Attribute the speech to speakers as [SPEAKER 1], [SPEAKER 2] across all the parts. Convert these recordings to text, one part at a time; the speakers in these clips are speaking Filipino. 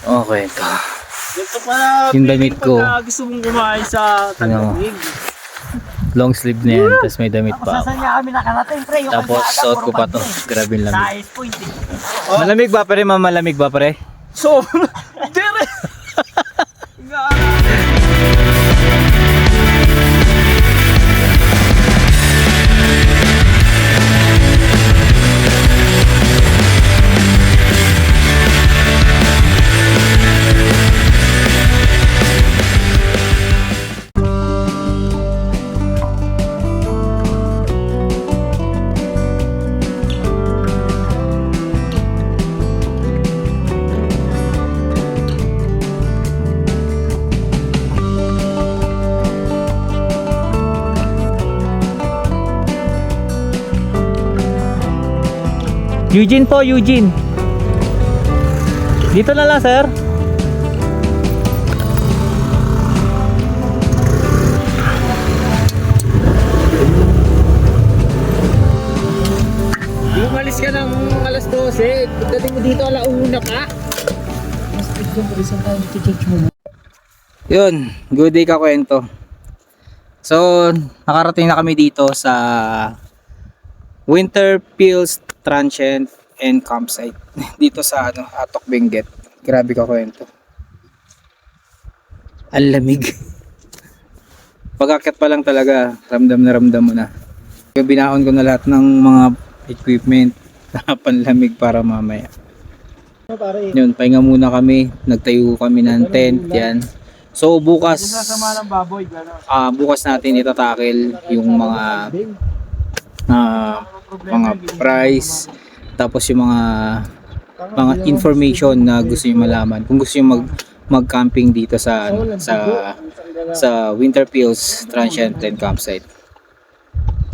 [SPEAKER 1] Okay, ito.
[SPEAKER 2] Ito pala,
[SPEAKER 1] Yung damit ko.
[SPEAKER 2] pag gusto mong kumain sa Taguig.
[SPEAKER 1] Long sleeve na yan, tapos may damit pa ako.
[SPEAKER 3] Saan niya kami nakarating, pre? Yung
[SPEAKER 1] Tapos
[SPEAKER 3] kalsada,
[SPEAKER 1] suot ko
[SPEAKER 3] puro
[SPEAKER 1] pa to.
[SPEAKER 3] bagyo.
[SPEAKER 1] Grabe yung lamig.
[SPEAKER 3] Size point eh.
[SPEAKER 1] Malamig ba pare? Malamig ba pare?
[SPEAKER 2] So, dire!
[SPEAKER 1] Eugene po, Eugene. Dito na lang, sir.
[SPEAKER 2] Di umalis ka ng alas 12. Pagdating mo dito, alauna ka. Mas pwede mo rin sa tayo i-charge mo.
[SPEAKER 1] Yun, good day ka kwento. So, nakarating na kami dito sa Winter Pills Transient and Campsite. Dito sa Atok Benguet. Grabe ka kwento. Ang lamig. Pag-akyat pa lang talaga, ramdam na ramdam mo na. Binahon ko na lahat ng mga equipment na panlamig para mamaya. Yun, pahinga muna kami. Nagtayo kami ng tent. Yan. So bukas
[SPEAKER 2] Sasama ng baboy, gano'n.
[SPEAKER 1] bukas natin itatakil yung mga price, tapos yung mga information na gusto niyo malaman kung gusto niyo mag-camping dito sa Winter Pills Transient and Campsite.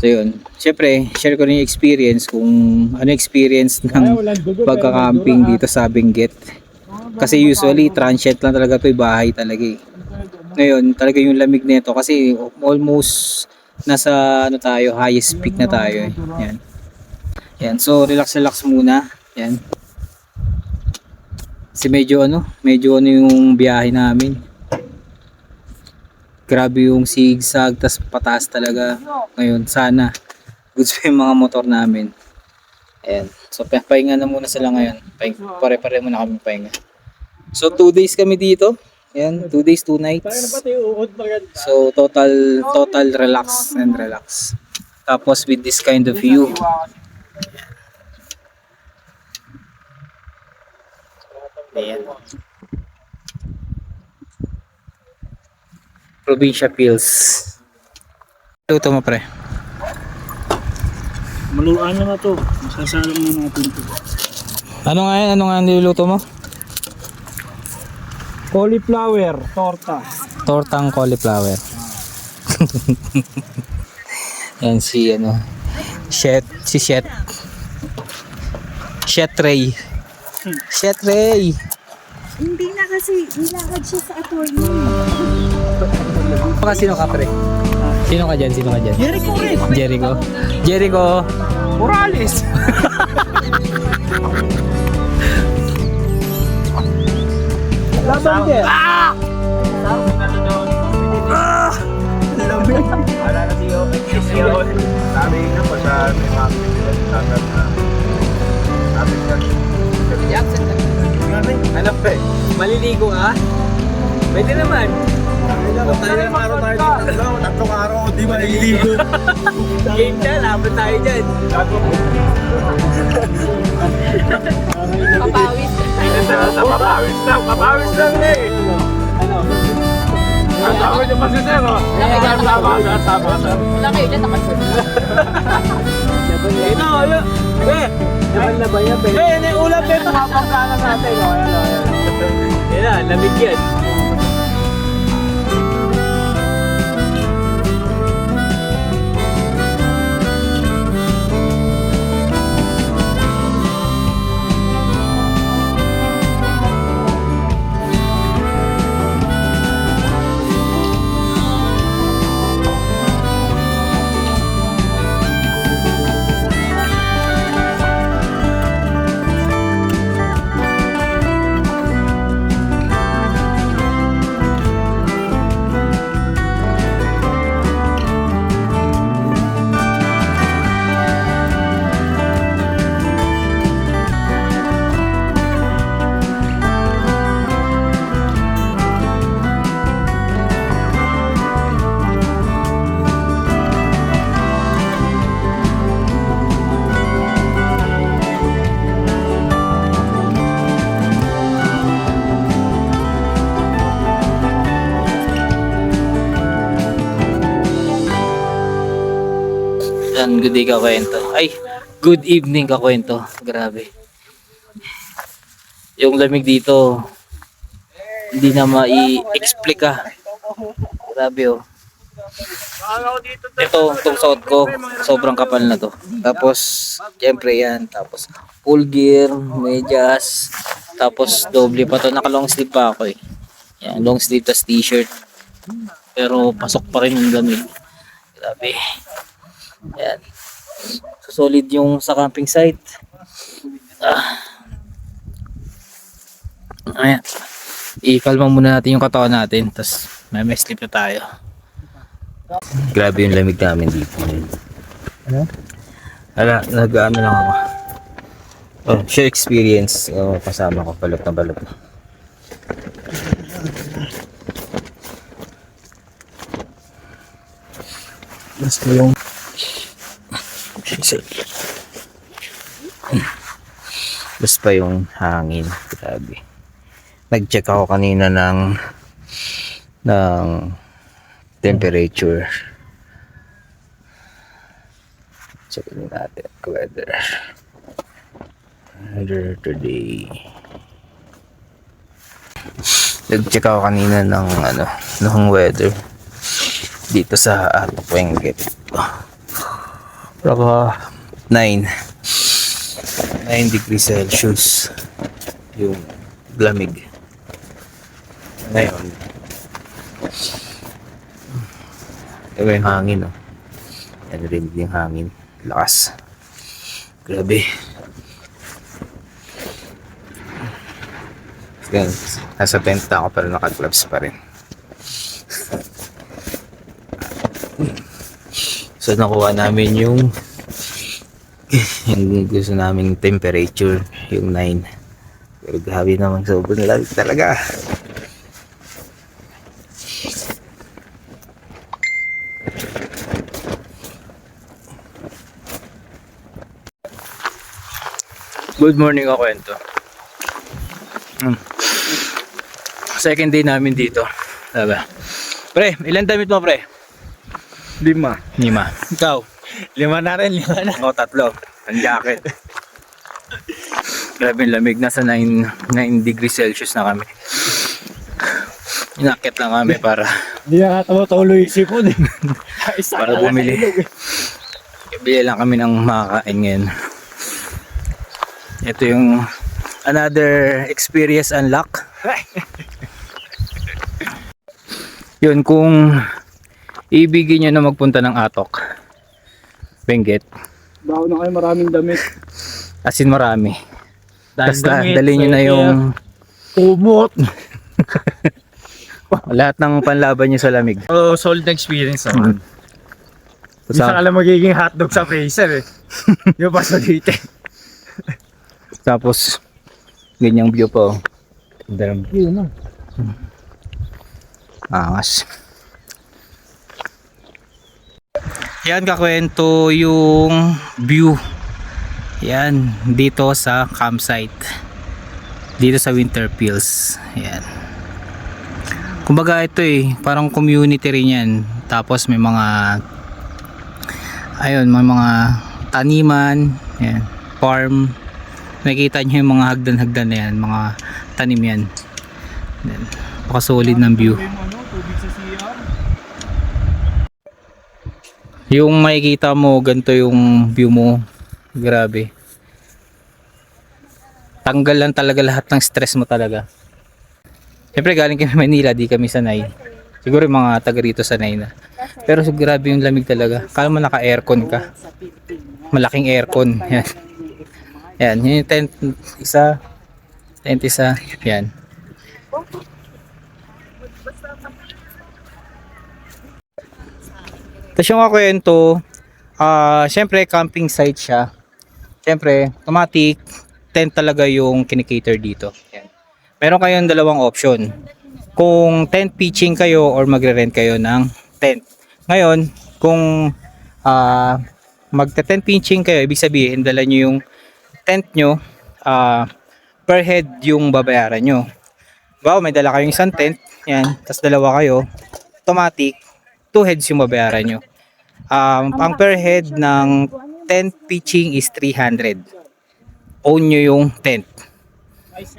[SPEAKER 1] So yun, syempre share ko rin yung experience kung ano experience ng pagka-camping dito sa Benguet. Kasi usually transient lang talaga 'to, bahay talaga eh. Ngayon, talaga yung lamig nito kasi almost nasa tayo, highest peak na tayo eh. Yan. Yan, so relax muna. Yan. Kasi medyo yung biyahe namin. Grabe yung zigzag, tas pataas talaga. Ngayon, sana goods pa yung mga motor namin. Ayan. So pahinga na muna sila ngayon. Pare-pare muna kami pahinga. So 2 days kami dito. Ayan, 2 days, 2 nights. So total relax and relax. Tapos with this kind of view. Ayan. Provincia Pills. Luto mo pre.
[SPEAKER 2] Maluan na to. Masasalang na natin to.
[SPEAKER 1] Ano nga niluluto mo?
[SPEAKER 2] Cauliflower, torta.
[SPEAKER 1] Tortang cauliflower. Yan si Chef Ray. Chef Ray.
[SPEAKER 4] Hindi na kasi nilakad siya sa attorney.
[SPEAKER 1] Sino ka pre? Sino ka dyan?
[SPEAKER 2] Jericho rin.
[SPEAKER 1] Jericho.
[SPEAKER 2] Morales. Laban din. Ah! Lamig. Wala na siyo. Sabi nga pa sa may mga pinagsasabi na sabi ka. Ano pa eh? Maliligo ka? Pwede naman. Tayo araw dito. Tatlong araw di maliligo. Game dyan, laban tayo dyan.
[SPEAKER 4] Papawis.
[SPEAKER 2] Papawis lang eh. Ang tawag niya pa si Sir, oh. Tama.
[SPEAKER 4] Wala kayo dyan, nakasyon.
[SPEAKER 2] Ito, ayun. Naman na ba yan? Yan yung ulam dito. Kapagkana natin, oh. Yan na, lamig yan.
[SPEAKER 1] good day kakwento. Ay, good evening kakwento. Grabe. Yung lamig dito, hindi na mai-explica. Grabe oh. Itong suot ko, sobrang kapal na to. Tapos, syempre yan. Tapos, full gear, medyas. Tapos, doble pa to. Naka long sleeve pa ako eh. Yan, long sleeve tas t-shirt. Pero, pasok pa rin yung lamig. Grabe. Yan. So, solid yung sa camping site. Ayan. I-kalma muna natin yung katawan natin. Tapos, may sleep na tayo.
[SPEAKER 2] Grabe yung lamig namin dito.
[SPEAKER 1] Ano?
[SPEAKER 2] Ala, nag-ano lang ako. Oh, share experience. Oh, kasama ko balot na balot.
[SPEAKER 1] Mas ko yung
[SPEAKER 2] Bas pa yung hangin. Grabe. Nag-check ako kanina ng temperature. Check natin weather. Weather today. Nag-check ako kanina ng weather dito sa Atok Benguet. Pero 9 degrees Celsius yung lamig ngayon. Ito yung hangin, oh. Yan rin yung hangin. Lakas. Grabe. Yan. Nasa tent na ako pero naka-gloves pa rin. So nakuha namin yung gusto naming temperature, yung 9. Pero grabe naman, sobrang lamig talaga.
[SPEAKER 1] good morning kakwento. Second day namin dito. Diba? Pre, ilan damit mo pre?
[SPEAKER 2] 5.
[SPEAKER 1] 5. Ikaw?
[SPEAKER 2] 5 na rin, 5 na.
[SPEAKER 1] Ako 3. Ang jacket. Grabe yung lamig. Nasa 9 degrees Celsius na kami. Inakit lang kami para
[SPEAKER 2] Hindi na tuloy isipon eh.
[SPEAKER 1] para bumili. Bili lang kami ng makakain ngayon. Ito yung another experience unlock. Yun, kung ibigin nyo na magpunta ng Atok Benguet,
[SPEAKER 2] Baho na kayo maraming damit.
[SPEAKER 1] as in marami.
[SPEAKER 2] Dahil
[SPEAKER 1] Basta
[SPEAKER 2] damit,
[SPEAKER 1] dali nyo na yung
[SPEAKER 2] kumot.
[SPEAKER 1] lahat ng panlaban nyo sa lamig.
[SPEAKER 2] Oh, solid na experience naman. Hindi
[SPEAKER 1] Sa-
[SPEAKER 2] ka lang magiging hotdog sa freezer eh. Yung pa sa dito.
[SPEAKER 1] Tapos ganyang view po.
[SPEAKER 2] Darang view no.
[SPEAKER 1] Angas. Yan kakwento yung view. Yan dito sa campsite. Dito sa Winterfields. Yan. Kumbaga ito parang community rin yan. Tapos may mga may mga taniman, yan, farm. Nakikita nyo yung mga hagdan-hagdan na yan, mga tanim yan. Paka-solid ng view. Yung makikita mo, ganito yung view mo. Grabe. Tanggal lang talaga lahat ng stress mo talaga. Siyempre galing kami Manila, di kami sanay. Siguro yung mga taga rito sanay na. Pero grabe yung lamig talaga. Kala mo naka-aircon ka. Malaking aircon. Yan. Yan, yun yung tent isa. Yan. Tapos yung kwento, syempre camping site siya. Syempre, automatic tent talaga yung kinikater dito. Yan. Meron kayong dalawang option. Kung tent pitching kayo or magre-rent kayo ng tent. Ngayon, kung magte-tent pitching kayo, ibig sabihin dala nyo yung tent nyo, per head yung babayaran nyo. Bawa may dala kayong isang tent, yan, tapos dalawa kayo, automatic 2 heads yung babayaran nyo. Ang per head ng tent pitching is 300. Own nyo yung tent.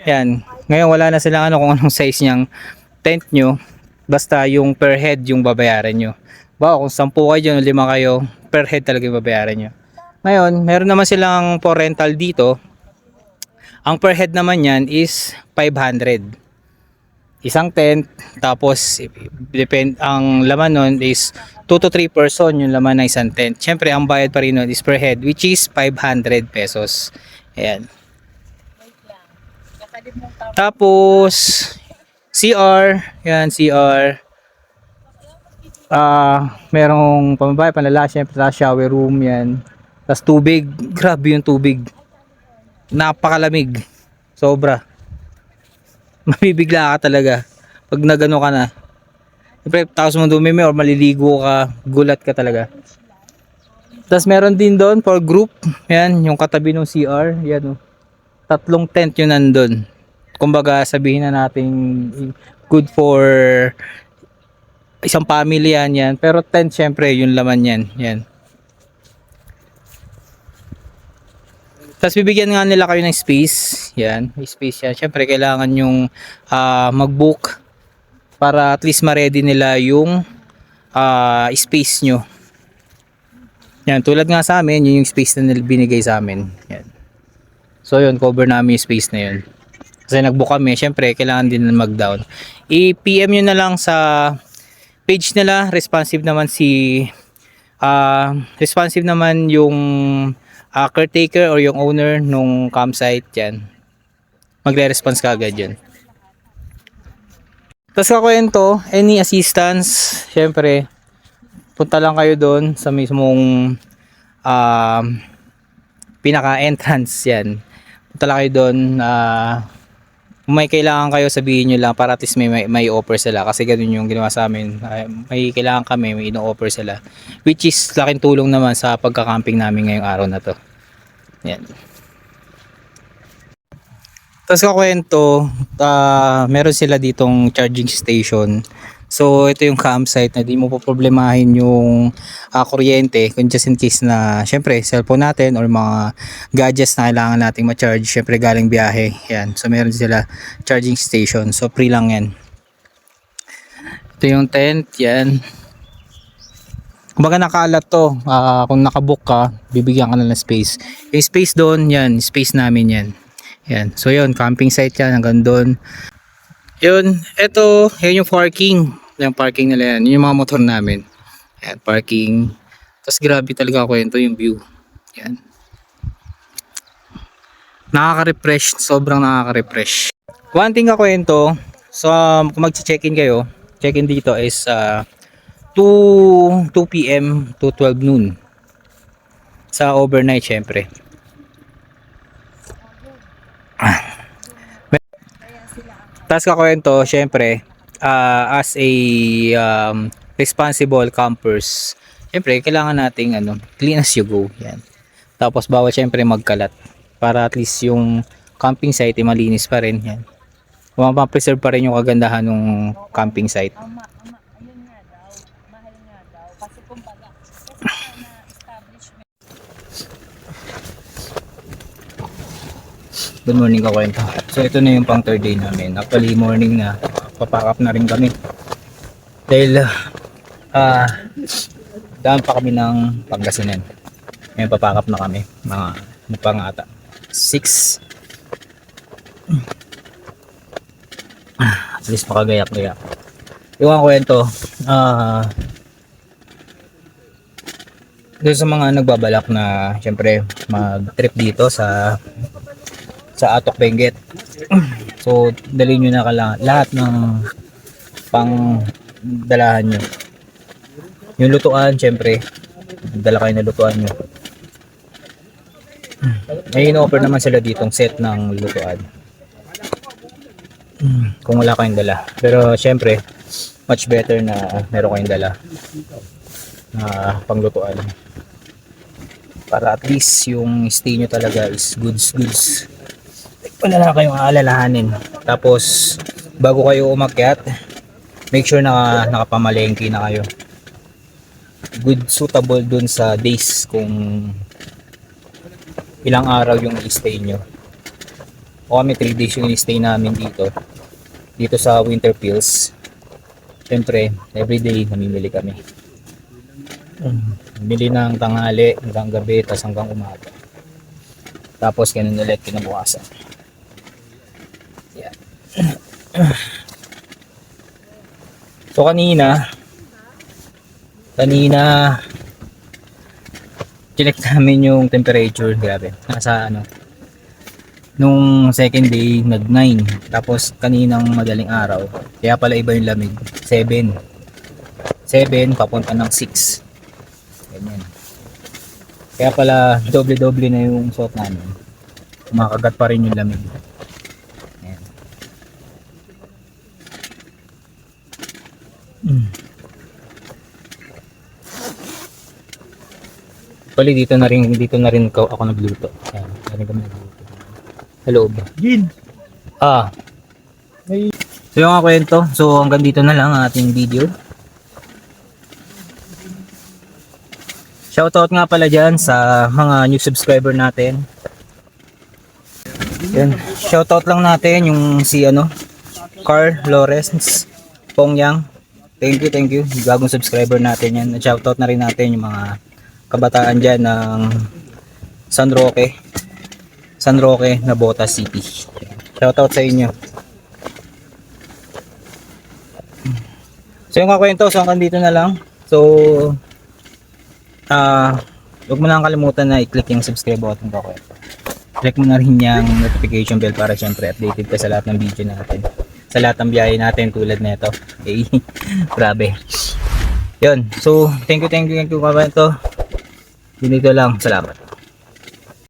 [SPEAKER 1] Yan. Ngayon wala na silang ano kung anong size niyang tent nyo. Basta yung per head yung babayaran nyo. Kung 10 kayo dyan o 5 kayo, per head talaga yung babayaran nyo. Ngayon, meron naman silang for rental dito. Ang per head naman yan is 500. Isang tent, tapos ang laman nun is 2 to 3 person yung laman ng isang tent. Siyempre, ang bayad pa rin nun is per head, which is 500 pesos. Ayan. Tapos, CR, yan, CR. Merong pambabae, panlala, siyempre, shower room, yan. Tapos tubig, grabe yung tubig. Napakalamig. Sobra. Mabibigla ka talaga pag nagano ka na. Siyempre, tapos mo dumimi or maliligo ka, gulat ka talaga. Tapos meron din doon for group. Yan, yung katabi ng CR. Yan, 3 tent yun nandun. Kumbaga, sabihin na natin good for isang family yan. Pero tent, syempre, yung laman yan. Yan. Tapos bibigyan nga nila kayo ng space. Yan, may space yan. Siyempre kailangan yung mag-book para at least ma-ready nila yung space nyo. Yan, tulad nga sa amin, yun yung space na nila binigay sa amin. Yan. So yun, cover namin yung space na yun. Kasi nag-book kami, siyempre kailangan din mag-down. I-PM nyo na lang sa page nila. Responsive naman yung caretaker or yung owner nung campsite yan. Magre-response ka agad yan. Tapos kakwento, any assistance, syempre, punta lang kayo doon sa mismong pinaka-entrance yan. Punta lang kayo doon, kung may kailangan kayo, sabihin nyo lang para at least may offer sila. Kasi ganun yung ginawa sa amin. May kailangan kami, may ino-offer sila. Which is laking tulong naman sa pagka-camping namin ngayong araw na to. Yan. Tapos kakwento, meron sila ditong charging station. So ito yung campsite na di mo poproblemahin yung kuryente kung just in case na syempre cellphone natin or mga gadgets na kailangan nating ma-charge, syempre galing biyahe. Yan. So meron sila charging station. So free lang yan. Ito yung tent, yan. Kumbaga nakaalat to. Kung nakabook ka, bibigyan ka na ng space. Yung space doon, yan, space namin yan. Yan. So yun, camping site yan hanggang doon. Yun, eto, yun yung parking. Yung parking nila yan. Yun yung mga motor namin. Yan, parking. Tapos grabe talaga kwento yung view. Yan. Nakaka-refresh. Sobrang nakaka-refresh. One thing kwento. So, kung mag-check-in kayo, check-in dito is 2 PM to 12 noon. Sa overnight, syempre. Tapos kakwento, syempre, as a responsible campers, syempre, kailangan nating clean as you go. Yan. Tapos, bawal syempre magkalat. Para at least yung camping site ay malinis pa rin. Yan. Mapapreserve pa rin yung kagandahan ng camping site.
[SPEAKER 4] Ayun nga daw, mahal nga daw. Kasi kumbaga, establishment.
[SPEAKER 1] Good morning kakwento. So ito na yung pang third day namin. Actually morning na, papack up na rin kami. Dahil daan pa kami ng Pangasinan. Ngayon papack up na kami. Mga pangata 6. At least makagayak-gayak. Yung kwento, doon sa mga nagbabalak na syempre mag-trip dito sa Atok Benguet. So dalhin nyo na lahat ng pang dalahan nyo. Yung lutuan syempre, dala kayo na lutuan nyo. May in-offer naman sila ditong set ng lutuan kung wala kayong dala. Pero syempre much better na meron kayong dala na panglutuan para at least yung stay nyo talaga is goods. Wala na kayong aalalahanin. Tapos bago kayo umakyat, make sure na nakapamalengke na kayo. good suitable dun sa days kung ilang araw yung i-stay nyo. O kami 3 days yung i-stay namin dito sa Winterfields. Syempre everyday namimili kami, bili ng tanghali hanggang gabi, tas hanggang umaga, tapos ganun ulit kinabukasan. Yan. So kanina check namin yung temperature, grabe, nasa nung second day nag 9, tapos kaninang madaling araw kaya pala iba yung lamig, 7 papunta ng 6, ganyan. Kaya pala doble na yung suot namin, kumakagat pa rin yung lamig. Ayan. Pali dito na rin ako nagluto. Ayan, galing kami nagluto sa loob.
[SPEAKER 2] Gin.
[SPEAKER 1] So yung mga kwento, so hanggang dito na lang ang ating video. Shoutout nga pala dyan sa mga new subscriber natin. Yan, shoutout lang natin yung si Carl Lawrence Pongyang. Thank you, bagong subscriber natin yan. At shoutout na rin natin yung mga kabataan dyan ng San Roque, Navotas City. Shoutout sa inyo. So yung kakwento, so hanggang dito na lang. So huwag mo lang kalimutan na i-click yung subscribe button ko. Click mo na rin yung notification bell para syempre updated ka sa lahat ng video natin, sa lahat ng biyahe natin tulad nito. Okay. Grabe. Yun. So thank you kakwento. Dito lang. Salamat.